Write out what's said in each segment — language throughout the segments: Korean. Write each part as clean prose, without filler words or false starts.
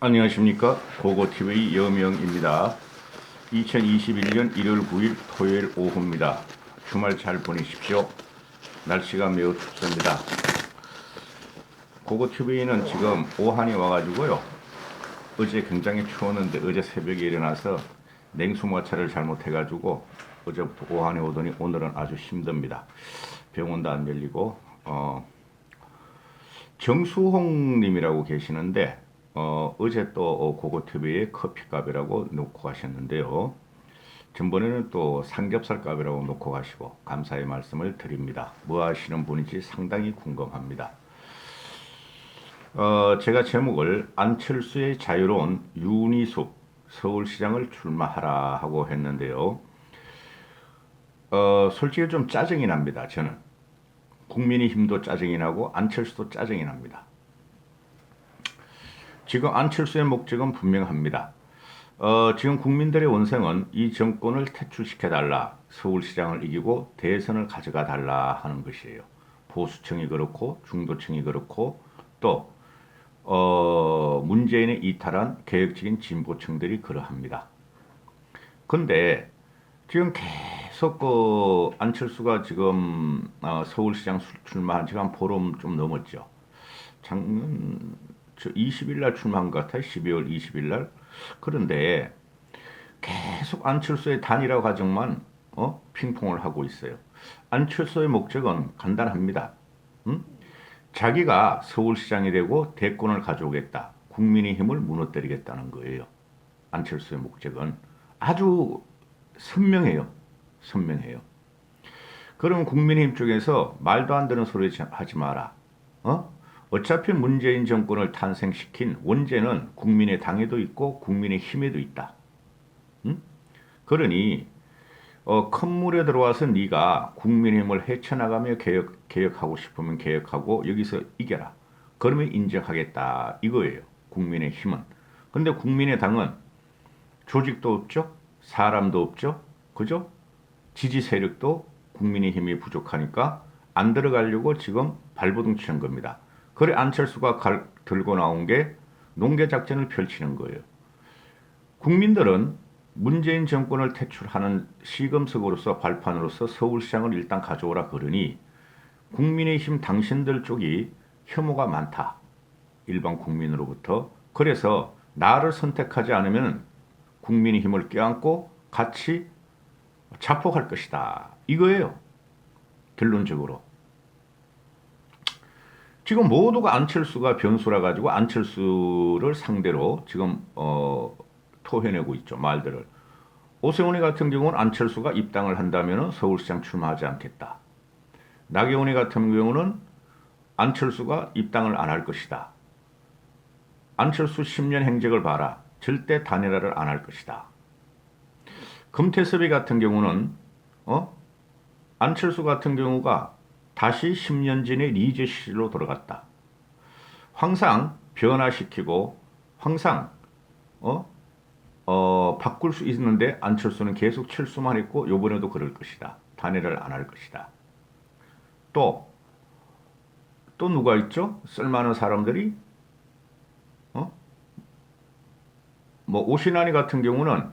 안녕하십니까. 고고TV 여명입니다. 2021년 1월 9일 토요일 오후입니다. 주말 잘 보내십시오. 날씨가 매우 춥습니다. 고고TV는 지금 오한이 와가지고요. 어제 굉장히 추웠는데 어제 새벽에 일어나서 냉수마찰을 잘못해가지고 어제부터 오한이 오더니 오늘은 아주 힘듭니다. 병원도 안 열리고 정수홍님이라고 계시는데 어제 또 고고TV에 커피값이라고 놓고 가셨는데요. 전번에는 또 삼겹살값이라고 놓고 가시고 감사의 말씀을 드립니다. 뭐 하시는 분인지 상당히 궁금합니다. 제가 제목을 안철수의 자유로운 윤희숙 서울시장을 출마하라 하고 했는데요. 솔직히 좀 짜증이 납니다. 저는 국민의힘도 짜증이 나고 안철수도 짜증이 납니다. 지금 안철수의 목적은 분명합니다. 지금 국민들의 원성은 이 정권을 퇴출시켜달라, 서울시장을 이기고 대선을 가져가 달라 하는 것이에요. 보수층이 그렇고 중도층이 그렇고 또 문재인의 이탈한 개혁적인 진보층들이 그러합니다. 근데 지금 계속 안철수가 지금 서울시장 출마한 지가 한 보름 좀 넘었죠. 작년 20일 날 출마한 것 같아요. 12월 20일 날. 그런데 계속 안철수의 단일화 과정만 핑퐁을 하고 있어요. 안철수의 목적은 간단합니다. 자기가 서울시장이 되고 대권을 가져오겠다. 국민의힘을 무너뜨리겠다는 거예요. 안철수의 목적은 아주 선명해요. 선명해요. 그럼 국민의힘 쪽에서 말도 안 되는 소리 하지 마라. 어차피 문재인 정권을 탄생시킨 원죄는 국민의 당에도 있고 국민의 힘에도 있다. 그러니 큰 물에 들어와서 네가 국민의힘을 헤쳐나가며 개혁하고 싶으면 개혁하고 여기서 이겨라. 그러면 인정하겠다 이거예요. 국민의 힘은. 근데 국민의 당은 조직도 없죠. 사람도 없죠. 그죠? 지지 세력도 국민의 힘이 부족하니까 안 들어가려고 지금 발버둥 치는 겁니다. 그래 안철수가 들고 나온 게 농계작전을 펼치는 거예요. 국민들은 문재인 정권을 퇴출하는 시금석으로서 발판으로서 서울시장을 일단 가져오라 그러니 국민의힘 당신들 쪽이 혐오가 많다. 일반 국민으로부터. 그래서 나를 선택하지 않으면 국민의힘을 껴안고 같이 자폭할 것이다. 이거예요. 결론적으로. 지금 모두가 안철수가 변수라 가지고 안철수를 상대로 지금 토해내고 있죠. 말들을. 오세훈이 같은 경우는 안철수가 입당을 한다면 서울시장 출마하지 않겠다. 나경원이 같은 경우는 안철수가 입당을 안 할 것이다. 안철수 10년 행적을 봐라. 절대 단일화를 안 할 것이다. 금태섭이 같은 경우는 안철수 같은 경우가 다시 10년 전의 리제 시절로 돌아갔다. 항상 변화시키고 항상 바꿀 수 있는데 안철수는 계속 철수만 했고 이번에도 그럴 것이다. 단일화를 안 할 것이다. 또 누가 있죠? 쓸만한 사람들이 뭐 오신환이 같은 경우는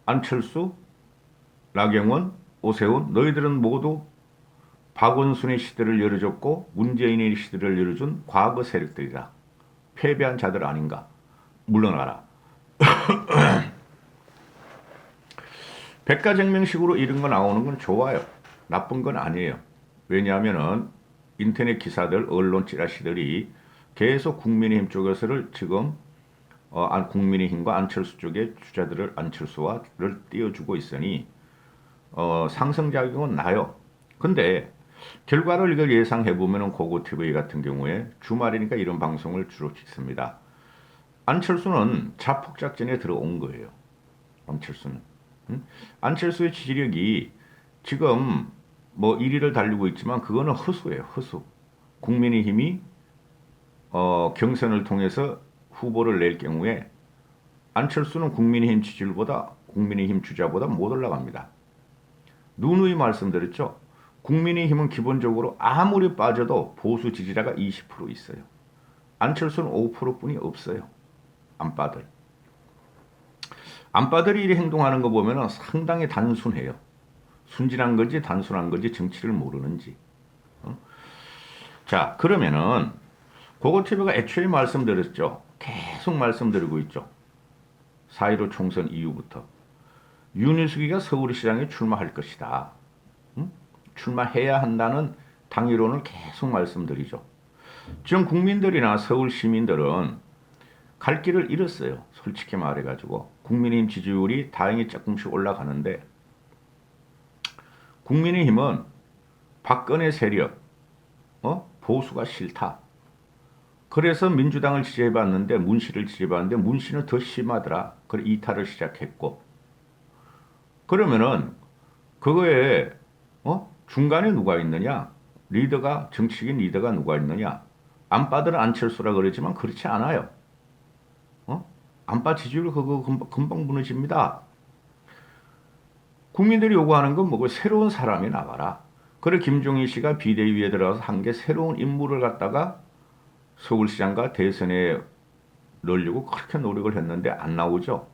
안철수, 나경원, 오세훈 너희들은 모두 박원순의 시대를 열어줬고 문재인의 시대를 열어준 과거 세력들이다. 패배한 자들 아닌가. 물러나라. 백가정명식으로 이런 거 나오는 건 좋아요. 나쁜 건 아니에요. 왜냐하면은 인터넷 기사들, 언론 찌라시들이 계속 국민의힘 쪽에서를 지금 국민의힘과 안철수 쪽의 주자들을 안철수와를 띄워주고 있으니 상승작용은 나요. 근데 결과를 이걸 예상해보면 고고TV 같은 경우에 주말이니까 이런 방송을 주로 찍습니다. 안철수는 자폭작전에 들어온 거예요. 안철수는. 안철수의 지지력이 지금 뭐 1위를 달리고 있지만 그거는 허수예요. 허수. 국민의힘이 경선을 통해서 후보를 낼 경우에 안철수는 국민의힘 지지율보다 국민의힘 주자보다 못 올라갑니다. 누누이 말씀드렸죠. 국민의힘은 기본적으로 아무리 빠져도 보수 지지자가 20% 있어요. 안철수는 5%뿐이 없어요. 안빠들. 안빠들이 이렇게 행동하는 거 보면 상당히 단순해요. 순진한 건지 단순한 건지 정치를 모르는지. 자, 그러면은 고고TV가 애초에 말씀드렸죠. 계속 말씀드리고 있죠. 4.15 총선 이후부터. 윤희숙이가 서울시장에 출마할 것이다. 출마해야 한다는 당위론을 계속 말씀드리죠. 지금 국민들이나 서울 시민들은 갈 길을 잃었어요. 솔직히 말해가지고. 국민의힘 지지율이 다행히 조금씩 올라가는데 국민의힘은 박근혜 세력, 보수가 싫다. 그래서 민주당을 지지해봤는데 문씨를 지지해봤는데 문씨는 더 심하더라. 그래 이탈을 시작했고 그러면은 그거에 중간에 누가 있느냐? 리더가 정치적인 리더가 누가 있느냐? 안빠들은 안철수라 그러지만 그렇지 않아요. 안빠 지지율 그거 금방 무너집니다. 국민들이 요구하는 건 뭐고 새로운 사람이 나가라. 그래 김종인 씨가 비대위에 들어가서 한 게 새로운 인물을 갖다가 서울시장과 대선에 넣으려고 그렇게 노력을 했는데 안 나오죠.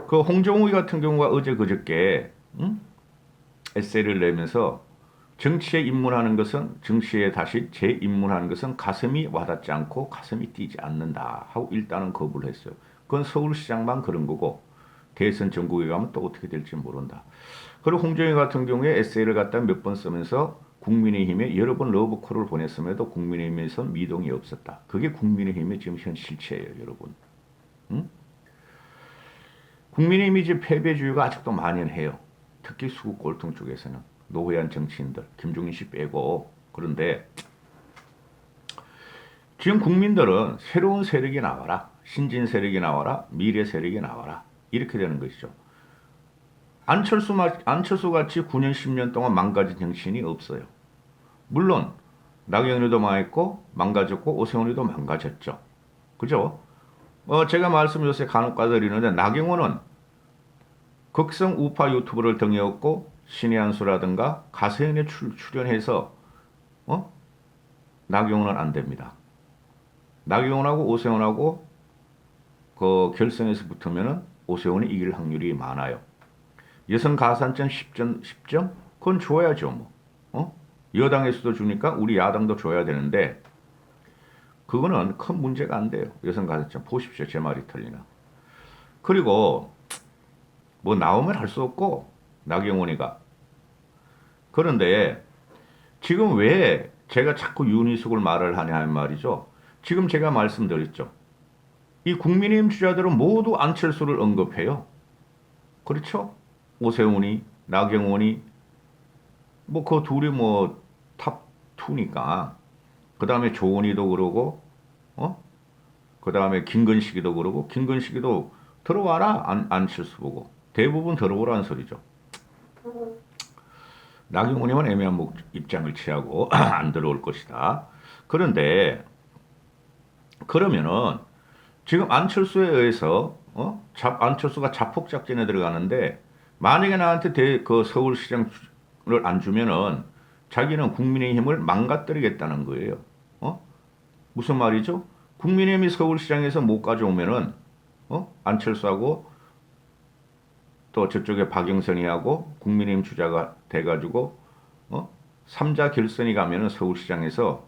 그 홍정우이 같은 경우가 어제 그저께 에세이를 내면서 정치에 입문하는 것은 정치에 다시 재입문하는 것은 가슴이 와닿지 않고 가슴이 뛰지 않는다 하고 일단은 거부를 했어요. 그건 서울시장만 그런 거고 대선 전국에 가면 또 어떻게 될지 모른다. 그리고 홍정희 같은 경우에 에세이를 갖다 몇 번 쓰면서 국민의힘에 여러 번 러브콜을 보냈음에도 국민의힘에서 미동이 없었다. 그게 국민의힘의 지금 현 실체예요, 여러분. 국민의힘이 이제 패배주의가 아직도 만연해요. 특히 수구 꼴통 쪽에서는 노회한 정치인들, 김종인 씨 빼고. 그런데 지금 국민들은 새로운 세력이 나와라. 신진 세력이 나와라. 미래 세력이 나와라. 이렇게 되는 것이죠. 안철수 같이 9년 10년 동안 망가진 정치인이 없어요. 물론 나경원이도 망했고 망가졌고 오세훈이도 망가졌죠. 그죠? 제가 요새 간혹 가드리는데 나경원은 극성 우파 유튜브를 등에업고 신의 한수라든가 가세연에 출연해서 나경원은 안 됩니다. 나경원하고 오세훈하고 그 결선에서 붙으면은 오세훈이 이길 확률이 많아요. 여성 가산점 10점? 그건 줘야죠, 뭐. 여당에서도 주니까 우리 야당도 줘야 되는데, 그거는 큰 문제가 안 돼요. 여성 가산점. 보십시오. 제 말이 틀리나. 그리고, 뭐 나오면 할 수 없고, 나경원이가. 그런데, 지금 왜 제가 자꾸 윤희숙을 말을 하냐 하는 말이죠. 지금 제가 말씀드렸죠. 이 국민의힘 주자들은 모두 안철수를 언급해요. 그렇죠? 오세훈이, 나경원이, 뭐, 그 둘이 뭐, 탑2니까. 그 다음에 조원이도 그러고, 그 다음에 김건식이도 그러고, 김건식이도 들어와라, 안철수 보고. 대부분 들어오라는 소리죠. 나경원이만 애매한 입장을 취하고, 안 들어올 것이다. 그런데, 그러면은, 지금 안철수에 의해서, 안철수가 자폭작전에 들어가는데, 만약에 나한테 그 서울시장을 안 주면은 자기는 국민의힘을 망가뜨리겠다는 거예요. 무슨 말이죠? 국민의힘이 서울시장에서 못 가져오면은 안철수하고 또 저쪽에 박영선이하고 국민의힘 주자가 돼가지고 3자 결선이 가면은 서울시장에서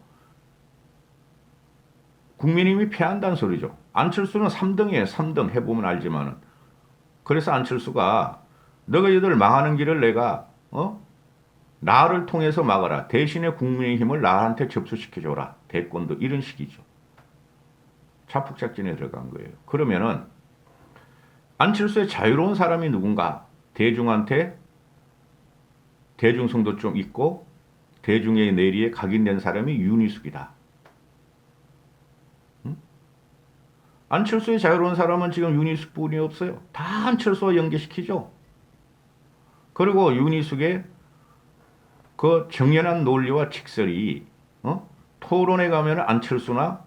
국민의힘이 패한다는 소리죠. 안철수는 3등이에요. 3등 해보면 알지만은. 그래서 안철수가 너가 얘들 망하는 길을 내가 나를 통해서 막아라. 대신에 국민의힘을 나한테 접수시켜줘라. 대권도 이런 식이죠. 자폭작전에 들어간 거예요. 그러면은 안철수의 자유로운 사람이 누군가? 대중한테 대중성도 좀 있고 대중의 내리에 각인된 사람이 윤희숙이다. 안철수의 자유로운 사람은 지금 윤희숙뿐이 없어요. 다 안철수와 연계시키죠. 그리고 윤희숙의 그 정연한 논리와 직설이 토론에 가면 안철수나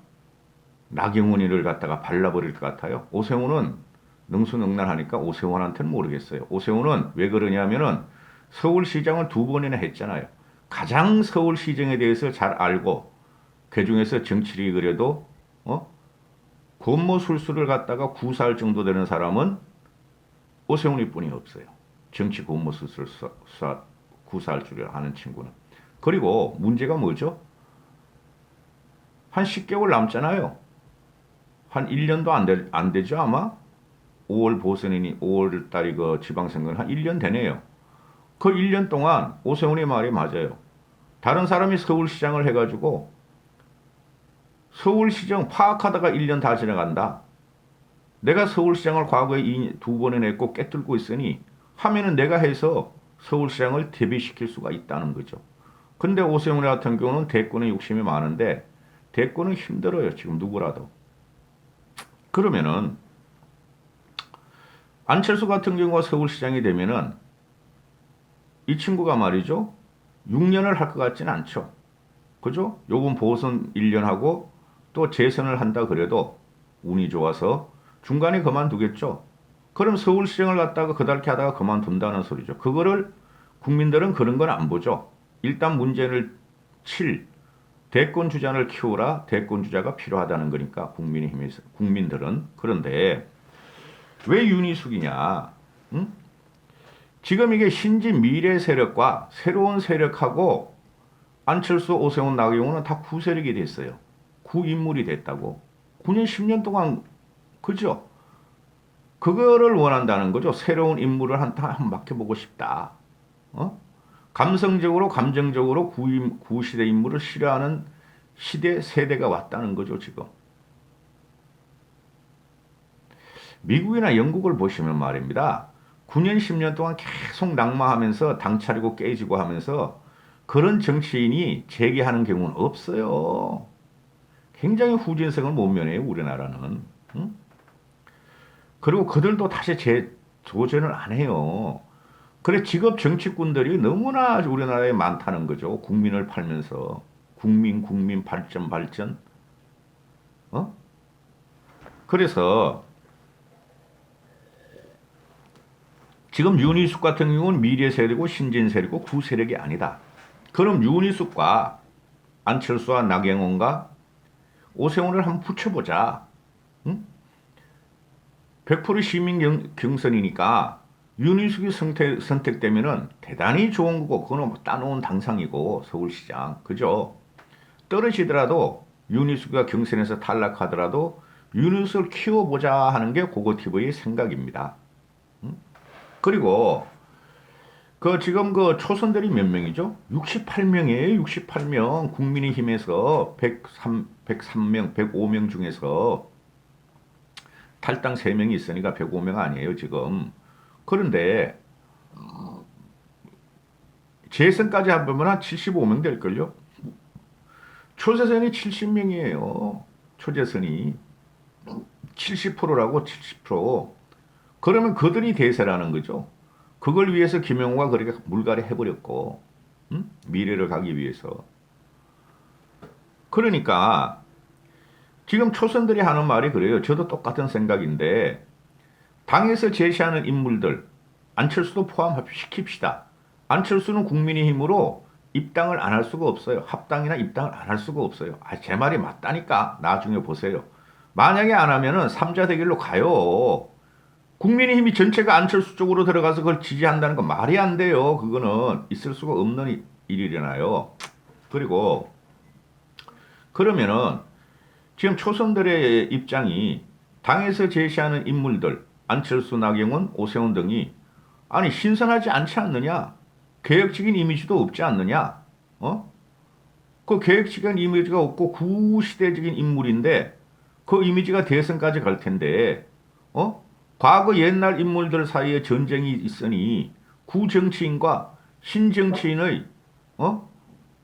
나경원이를 갖다가 발라버릴 것 같아요. 오세훈은 능수능란하니까 오세훈한테는 모르겠어요. 오세훈은 왜 그러냐면은 서울시장을 2번이나 했잖아요. 가장 서울시정에 대해서 잘 알고 그 중에서 정치력이 그래도 권모술수를 갖다가 구사할 정도 되는 사람은 오세훈이 뿐이 없어요. 정치 권모술수를 구사할 줄 아는 친구는. 그리고 문제가 뭐죠? 한 10개월 남잖아요. 한 1년도 안 되죠, 아마? 5월 보선이니 5월 달이 그 지방선거는 한 1년 되네요. 그 1년 동안 오세훈의 말이 맞아요. 다른 사람이 서울시장을 해가지고 서울시장 파악하다가 1년 다 지나간다. 내가 서울시장을 과거에 2번에 냈고 깨뚫고 있으니 하면은 내가 해서 서울시장을 대비시킬 수가 있다는 거죠. 근데 오세훈 같은 경우는 대권에 욕심이 많은데 대권은 힘들어요. 지금 누구라도. 그러면은 안철수 같은 경우가 서울시장이 되면은 이 친구가 말이죠. 6년을 할 것 같지는 않죠. 그죠? 요번 보선 1년 하고 또 재선을 한다 그래도 운이 좋아서 중간에 그만두겠죠. 그럼 서울시장을 갖다가 그렇게 하다가 그만둔다는 소리죠. 그거를 국민들은 그런 건 안 보죠. 일단 문제를 칠 대권 주자를 키우라. 대권 주자가 필요하다는 거니까 국민의힘에서 국민들은. 그런데 왜 윤희숙이냐? 응? 지금 이게 신진 미래 세력과 새로운 세력하고 안철수, 오세훈, 나경원은 다 구세력이 됐어요. 구인물이 됐다고. 9년, 10년 동안 그죠? 그거를 원한다는 거죠. 새로운 인물을 한번 맡겨보고 싶다. 어? 감성적으로, 감정적으로 구시대 인물을 싫어하는 시대, 세대가 왔다는 거죠, 지금. 미국이나 영국을 보시면 말입니다. 9년, 10년 동안 계속 낙마하면서 당 차리고 깨지고 하면서 그런 정치인이 재기하는 경우는 없어요. 굉장히 후진성을 못 면해요, 우리나라는. 응? 그리고 그들도 다시 도전을 안 해요. 그래, 직업 정치꾼들이 너무나 우리나라에 많다는 거죠. 국민을 팔면서. 국민, 발전. 어? 그래서 지금 윤희숙 같은 경우는 미래 세력이고 신진 세력이고 구세력이 아니다. 그럼 윤희숙과 안철수와 나경원과 오세훈을 한번 붙여보자. 응? 100% 시민 경선이니까 윤희숙이 선택되면은 대단히 좋은 거고, 그거는 뭐 따놓은 당상이고, 서울시장. 그죠? 떨어지더라도 윤희숙이가 경선에서 탈락하더라도 윤희숙을 키워보자 하는 게 고고TV의 생각입니다. 응? 그리고 지금 초선들이 몇 명이죠? 68명이에요. 68명. 국민의힘에서 103명, 105명 중에서 탈당 3명이 있으니까 105명 아니에요, 지금. 그런데 재선까지 하면 한 75명 될걸요? 초재선이 70명이에요. 초재선이. 70%라고 70%. 그러면 그들이 대세라는 거죠. 그걸 위해서 김영호가 그렇게 물갈이 해버렸고, 응? 미래를 가기 위해서. 그러니까 지금 초선들이 하는 말이 그래요. 저도 똑같은 생각인데 당에서 제시하는 인물들 안철수도 포함시킵시다. 안철수는 국민의힘으로 입당을 안 할 수가 없어요. 합당이나 입당을 안 할 수가 없어요. 제 말이 맞다니까. 나중에 보세요. 만약에 안 하면은 3자 대결로 가요. 국민의힘이 전체가 안철수 쪽으로 들어가서 그걸 지지한다는 건 말이 안 돼요. 그거는 있을 수가 없는 일이잖아요. 그리고 그러면은 지금 초선들의 입장이 당에서 제시하는 인물들 안철수, 나경원, 오세훈 등이 아니 신선하지 않지 않느냐? 개혁적인 이미지도 없지 않느냐? 그 개혁적인 이미지가 없고 구시대적인 인물인데 그 이미지가 대선까지 갈 텐데 과거 옛날 인물들 사이에 전쟁이 있으니 구정치인과 신정치인의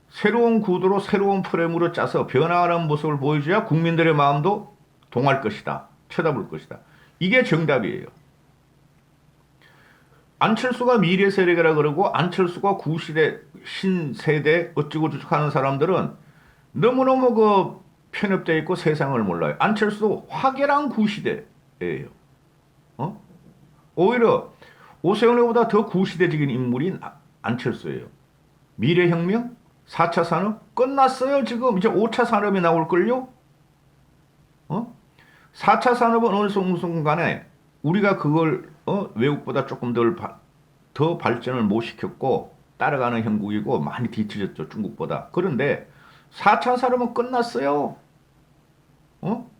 새로운 구도로 새로운 프레임으로 짜서 변화하는 모습을 보여줘야 국민들의 마음도 동할 것이다. 쳐다볼 것이다. 이게 정답이에요. 안철수가 미래 세력이라 그러고 안철수가 구시대 신세대 어쩌고저쩌고 하는 사람들은 너무너무 편협되어 있고 세상을 몰라요. 안철수도 확연한 구시대예요. 오히려 오세훈보다 더 구시대적인 인물인 안철수예요. 미래혁명? 4차 산업? 끝났어요, 지금. 이제 5차 산업이 나올걸요? 4차 산업은 어느 순간에 우리가 그걸 외국보다 조금 더 발전을 못 시켰고 따라가는 형국이고 많이 뒤처졌죠. 중국보다. 그런데 4차 산업은 끝났어요. 어?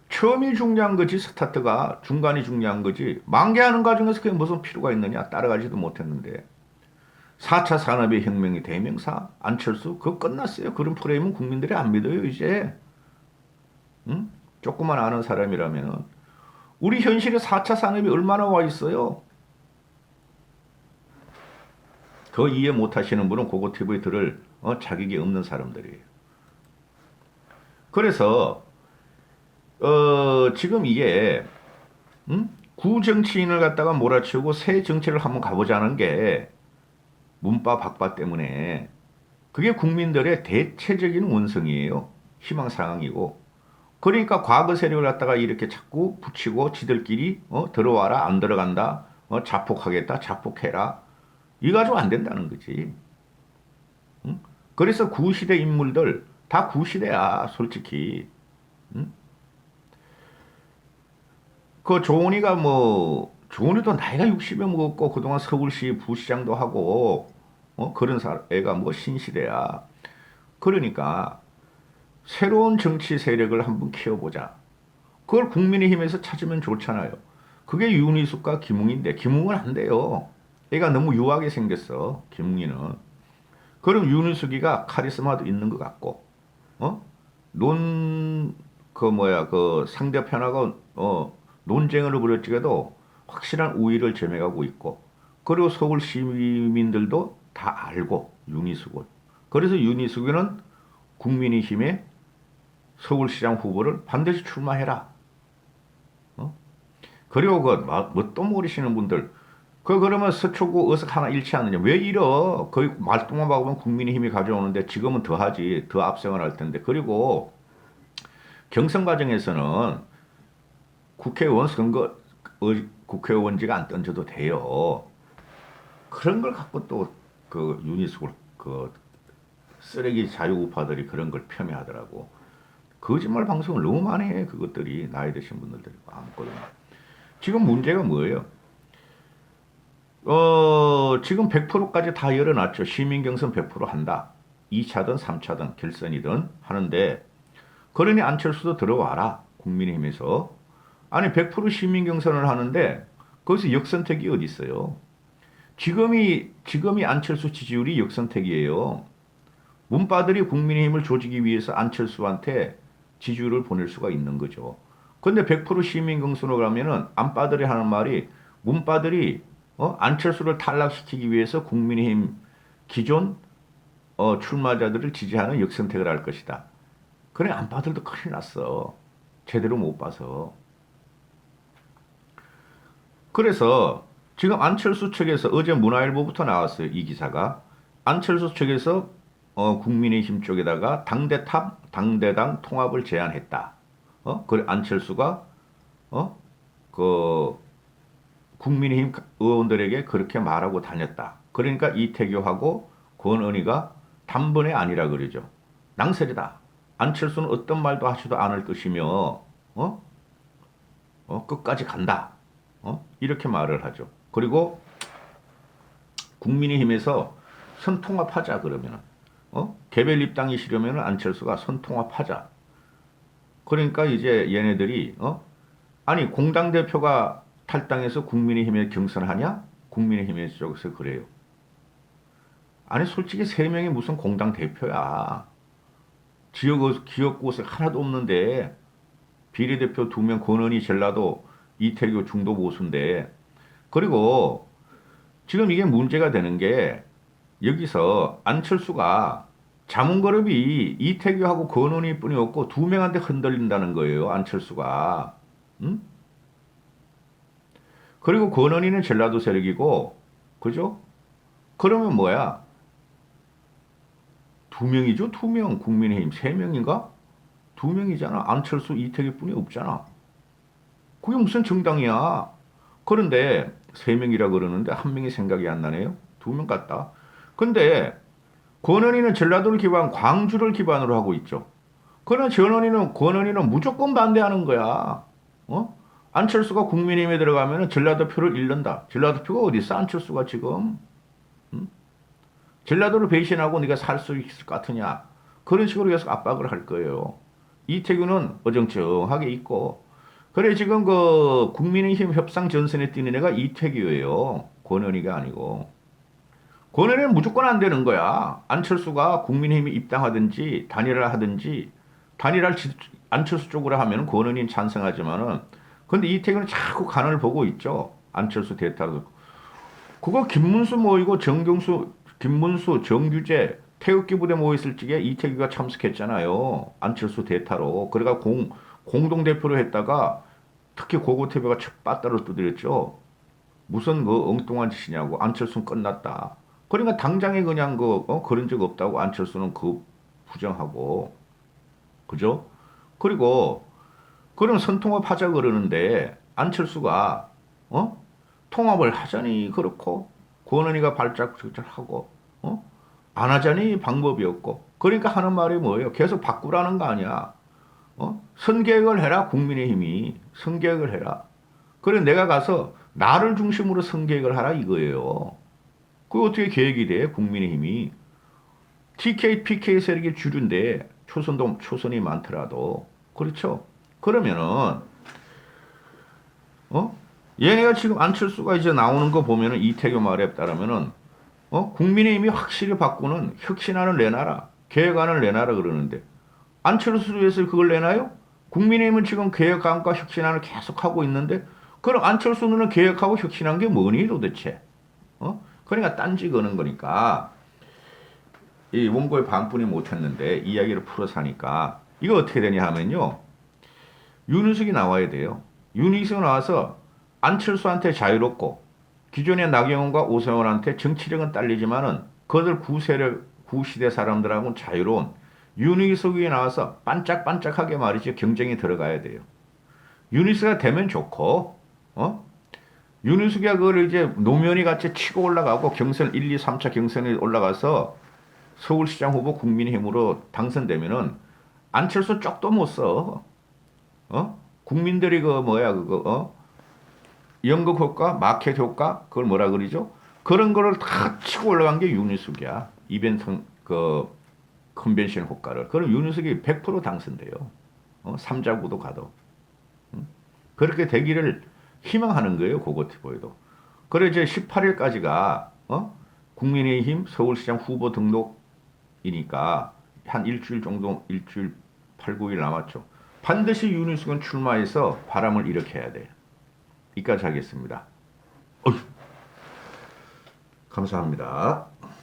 처음이 중요한 거지 스타트가 중간이 중요한 거지 만개하는 과정에서 그게 무슨 필요가 있느냐 따라가지도 못했는데 4차 산업의 혁명의 대명사 안철수 그거 끝났어요. 그런 프레임은 국민들이 안 믿어요 이제. 응? 조금만 아는 사람이라면 우리 현실에 4차 산업이 얼마나 와 있어요. 더 이해 못하시는 분은 그거 TV에 들을 자격이 없는 사람들이에요. 그래서 지금 이게 구정치인을 갖다가 몰아치우고 새 정치를 한번 가보자는 게 문파 박파 때문에 그게 국민들의 대체적인 원성이에요. 희망사항이고. 그러니까 과거 세력을 갖다가 이렇게 자꾸 붙이고 지들끼리 들어와라 안 들어간다 자폭하겠다 자폭해라 이거 가지고 안 된다는 거지. 응? 그래서 구시대 인물들 다 구시대야 솔직히. 응? 그 조은이가 뭐 조은이도 나이가 60에 먹었고 그동안 서울시 부시장도 하고 그런 애가 뭐 신시대야. 그러니까 새로운 정치 세력을 한번 키워보자. 그걸 국민의힘에서 찾으면 좋잖아요. 그게 윤희숙과 김웅인데 김웅은 안 돼요. 애가 너무 유하게 생겼어. 김웅이는. 그럼 윤희숙이가 카리스마도 있는 것 같고, 어? 그 상대편하고 논쟁을 벌였지라도 확실한 우위를 점해가고 있고, 그리고 서울 시민들도 다 알고 윤희숙을. 그래서 윤희숙이는 국민의힘의 서울시장 후보를 반드시 출마해라. 그리고 뭣도 모르시는 분들 그러면 서초구 어서 하나 잃지 않느냐 왜 이러 거의 말동만 박으면 국민의힘이 가져오는데 지금은 더하지 더 압승을 할 텐데 그리고 경선 과정에서는 국회의원 선거 국회의원지가 안 던져도 돼요. 그런 걸 갖고 또 그 윤희숙을 그 쓰레기 자유우파들이 그런 걸 폄훼하더라고. 거짓말 방송을 너무 많이 해 그것들이 나이 드신 분들이 아무거나. 지금 문제가 뭐예요? 지금 100%까지 다 열어놨죠. 시민경선 100% 한다. 2차든 3차든 결선이든 하는데 그러니 안철수도 들어와라. 국민의힘에서. 아니 100% 시민경선을 하는데 거기서 역선택이 어디 있어요? 지금이 안철수 지지율이 역선택이에요. 문파들이 국민의힘을 조지기 위해서 안철수한테 지지율을 보낼 수가 있는 거죠. 근데 100% 시민경선을 하면은 안빠들이 하는 말이 문빠들이 안철수를 탈락시키기 위해서 국민의힘 기존 출마자들을 지지하는 역선택을 할 것이다. 그래 안빠들도 큰일 났어. 제대로 못 봐서. 그래서 지금 안철수 측에서 어제 문화일보부터 나왔어요. 이 기사가. 안철수 측에서 국민의힘 쪽에다가 당대당 통합을 제안했다. 그래 안철수가 그 국민의힘 의원들에게 그렇게 말하고 다녔다. 그러니까 이태규하고 권은희가 단번에 아니라 그러죠. 낭설이다. 안철수는 어떤 말도 하지도 않을 것이며 끝까지 간다. 이렇게 말을 하죠. 그리고 국민의힘에서 선통합하자 그러면은 개별 입당이 싫으면 안철수가 선통합하자. 그러니까 이제 얘네들이 아니 공당 대표가 탈당해서 국민의힘에 경선하냐? 국민의힘 쪽에서 그래요. 아니 솔직히 3명이 무슨 공당 대표야. 지역구에서 하나도 없는데 비례대표 2명 권은희 전라도 이태규 중도 보수인데 그리고 지금 이게 문제가 되는 게 여기서 안철수가 자문그룹이 이태규하고 권은희 뿐이 없고 2명한테 흔들린다는 거예요. 안철수가. 응? 그리고 권은희는 전라도 세력이고 그죠? 그러면 뭐야? 2명이죠? 2명. 국민의힘 3명인가? 2명이잖아. 안철수 이태규 뿐이 없잖아. 그게 무슨 정당이야? 그런데 3명이라 그러는데 1명이 생각이 안 나네요. 2명 같다. 근데 권은희는 전라도를 광주를 기반으로 하고 있죠. 그러나 권은희는 무조건 반대하는 거야. 어? 안철수가 국민의힘에 들어가면 전라도표를 잃는다. 전라도표가 어디 있어? 안철수가 지금. 응? 전라도를 배신하고 네가 살 수 있을 것 같으냐? 그런 식으로 계속 압박을 할 거예요. 이태규는 어정쩡하게 있고. 그래 지금 그 국민의힘 협상 전선에 뛰는 애가 이태규예요. 권은희가 아니고. 권은희는 무조건 안 되는 거야. 안철수가 국민의힘에 입당하든지 단일화를 하든지 단일화를 안철수 쪽으로 하면 권은희는 찬성하지만은 근데 이태규는 자꾸 간을 보고 있죠. 안철수 대타로. 그거 김문수 모이고 정경수, 김문수, 정규재, 태극기 부대 모였을 적에 이태규가 참석했잖아요. 안철수 대타로. 그래가 공동대표로 했다가 특히 고고태배가 첫 빠따로 두드렸죠. 무슨 그 엉뚱한 짓이냐고. 안철수는 끝났다. 그러니까 당장에 그냥 그런 적 없다고 안철수는 그 부정하고. 그죠? 그리고 그럼 선통합하자 그러는데 안철수가 통합을 하자니 그렇고 권은희가 발작하고 안 하자니 방법이 없고 그러니까 하는 말이 뭐예요? 계속 바꾸라는 거 아니야? 선계획을 해라 국민의힘이 선계획을 해라. 그래 내가 가서 나를 중심으로 선계획을 하라 이거예요. 그게 어떻게 계획이 돼? 국민의힘이 TK, PK 세력이 주류인데 초선이 많더라도 그렇죠? 그러면은 얘네가 지금 안철수가 이제 나오는 거 보면은 이태규 말에 따르면은 국민의힘이 확실히 바꾸는 혁신안을 내놔라 계획안을 내놔라 그러는데 안철수에서 그걸 내나요? 국민의힘은 지금 계획안과 혁신안을 계속 하고 있는데 그럼 안철수는 계획하고 혁신한 게 뭐니 도대체? 그러니까 딴지 거는 거니까 이 원고에 반뿐이 못했는데 이야기를 풀어서 하니까 이거 어떻게 되냐 하면요. 윤희숙이 나와야 돼요. 윤희숙이 나와서 안철수한테 자유롭고 기존의 나경원과 오세훈한테 정치력은 딸리지만은 그들 구시대 사람들하고는 자유로운 윤희숙이 나와서 반짝반짝하게 말이죠. 경쟁이 들어가야 돼요. 윤희숙가 되면 좋고 윤희숙이가 그걸 이제 노무현이 같이 치고 올라가고 경선 1, 2, 3차 경선에 올라가서 서울시장 후보 국민의힘으로 당선되면은 안철수 쪽도 못 써. 국민들이 연극 효과, 마켓 효과, 그걸 뭐라 그러죠? 그런 거를 다 치고 올라간 게 윤희숙이야. 이벤트, 컨벤션 효과를. 그럼 윤희숙이 100% 당선돼요. 3자구도 가도. 그렇게 되기를 희망하는 거예요. 고거티보이도. 그래 이제 18일까지가 국민의힘 서울시장 후보 등록이니까 한 일주일 정도, 일주일 8, 9일 남았죠. 반드시 윤희숙은 출마해서 바람을 일으켜야 돼. 이까지 하겠습니다. 감사합니다.